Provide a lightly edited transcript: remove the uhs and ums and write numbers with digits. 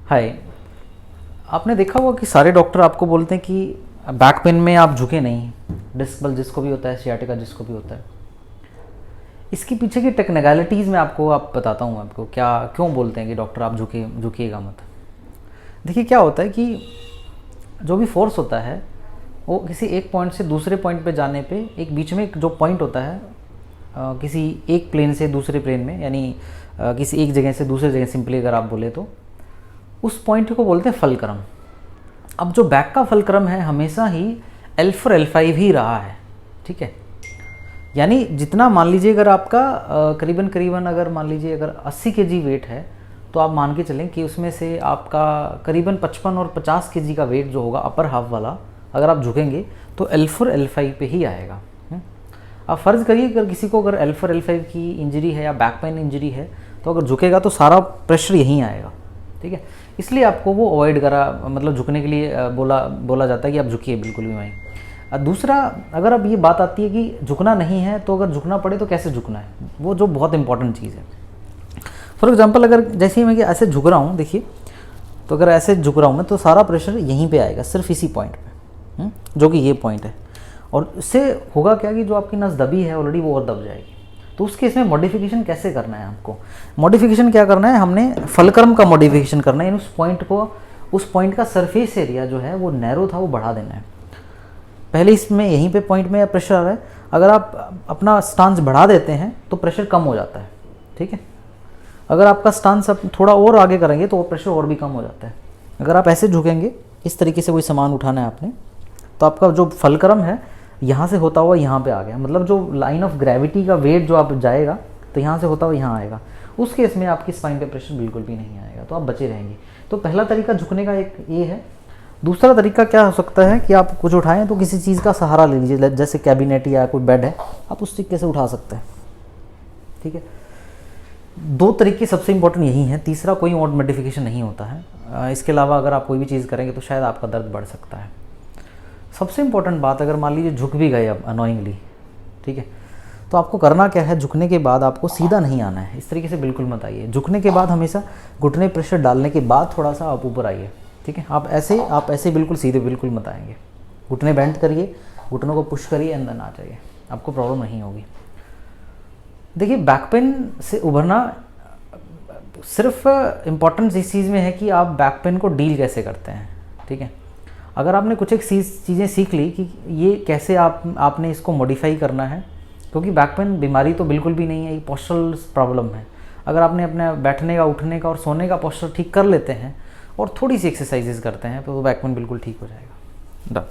हाय। आपने देखा होगा कि सारे डॉक्टर आपको बोलते हैं कि बैक पेन में आप झुके नहीं, डिस्क बल जिसको भी होता है, सियाटिका जिसको भी होता है। इसके पीछे की टेक्निकलिटीज़ में आप बताता हूँ आपको क्या क्यों बोलते हैं कि डॉक्टर आप झुकिएगा मत। देखिए क्या होता है कि जो भी फोर्स होता है वो किसी एक पॉइंट से दूसरे पॉइंट पे जाने पे एक बीच में एक जो पॉइंट होता है किसी एक प्लेन से दूसरे प्लेन में, यानी किसी एक जगह से दूसरे जगह, सिंपली अगर आप बोले तो उस पॉइंट को बोलते हैं फलक्रम। अब जो बैक का फलक्रम है हमेशा ही L4 L5 ही रहा है, ठीक है। यानी जितना मान लीजिए अगर आपका करीबन करीबन अगर मान लीजिए अगर 80 kg वेट है तो आप मान के चलें कि उसमें से आपका करीबन 55 और 50 kg का वेट जो होगा अपर हाफ वाला, अगर आप झुकेंगे तो L4 L5 पे ही आएगा। आप फ़र्ज़ करिए अगर किसी को अगर L4 L5 की इंजरी है या बैक पेन इंजरी है तो अगर झुकेगा तो सारा प्रेशर यहीं आएगा, ठीक है। इसलिए आपको वो अवॉइड करा, मतलब झुकने के लिए बोला जाता है कि आप झुकिए बिल्कुल भी वहीं। दूसरा, अगर अब ये बात आती है कि झुकना नहीं है तो अगर झुकना पड़े तो कैसे झुकना है, वो जो बहुत इंपॉर्टेंट चीज़ है। फॉर एग्जांपल अगर जैसे ही मैं कि ऐसे झुक रहा हूँ, देखिए, तो अगर ऐसे झुक रहा हूँ मैं तो सारा प्रेशर यहीं पे आएगा, सिर्फ इसी पॉइंट पे, जो कि ये पॉइंट है। और इससे होगा क्या कि जो आपकी नस दबी है ऑलरेडी वो और दब जाएगी। तो उस केस में मॉडिफिकेशन कैसे करना है आपको, मॉडिफिकेशन क्या करना है, हमने फलक्रम का मॉडिफिकेशन करना है। उस पॉइंट का सरफेस एरिया जो है वो नैरो था वो बढ़ा देना है। पहले इसमें यहीं पे पॉइंट में प्रेशर आ रहा है, अगर आप अपना स्टांस बढ़ा देते हैं तो प्रेशर कम हो जाता है, ठीक है। अगर आपका स्टांस अब थोड़ा और आगे करेंगे तो वो प्रेशर और भी कम हो जाता है। अगर आप ऐसे झुकेंगे, इस तरीके से कोई सामान उठाना है आपने, तो आपका जो फलक्रम है यहाँ से होता हुआ यहाँ पे आ गया, मतलब जो लाइन ऑफ ग्रेविटी का वेट जो आप जाएगा तो यहाँ से होता हुआ यहाँ आएगा। उस केस में आपकी स्पाइन पे प्रेशर बिल्कुल भी नहीं आएगा, तो आप बचे रहेंगे। तो पहला तरीका झुकने का एक ये है। दूसरा तरीका क्या हो सकता है कि आप कुछ उठाएं तो किसी चीज़ का सहारा ले लीजिए, जैसे कैबिनेट या कोई बेड है, आप उस तरीके से उठा सकते हैं, ठीक है। दो तरीके सबसे इंपॉर्टेंट यही हैं, तीसरा कोई और मॉडिफिकेशन नहीं होता है। इसके अलावा अगर आप कोई भी चीज़ करेंगे तो शायद आपका दर्द बढ़ सकता है। सबसे इंपॉर्टेंट बात, अगर मान लीजिए झुक भी गए अब अनोइंगली, ठीक है, तो आपको करना क्या है, झुकने के बाद आपको सीधा नहीं आना है, इस तरीके से बिल्कुल मत आइए। झुकने के बाद हमेशा घुटने प्रेशर डालने के बाद थोड़ा सा आप ऊपर आइए, ठीक है। आप ऐसे बिल्कुल सीधे बिल्कुल मत आएंगे। घुटने बेंड करिए, घुटनों को पुश करिए, एंड देन आ जाइए, आपको प्रॉब्लम नहीं होगी। देखिए, बैक पेन से उभरना सिर्फ इम्पॉर्टेंस इस चीज़ में है कि आप बैक पेन को डील कैसे करते हैं, ठीक है। अगर आपने कुछ एक चीज़ें सीख ली कि ये कैसे आपने इसको मॉडिफाई करना है, क्योंकि बैक पेन बीमारी तो बिल्कुल भी नहीं है, ये पोस्चरल प्रॉब्लम है। अगर आपने अपने बैठने का, उठने का और सोने का पोस्चर ठीक कर लेते हैं और थोड़ी सी एक्सरसाइजेज करते हैं तो बैक पेन बिल्कुल ठीक हो जाएगा। डन।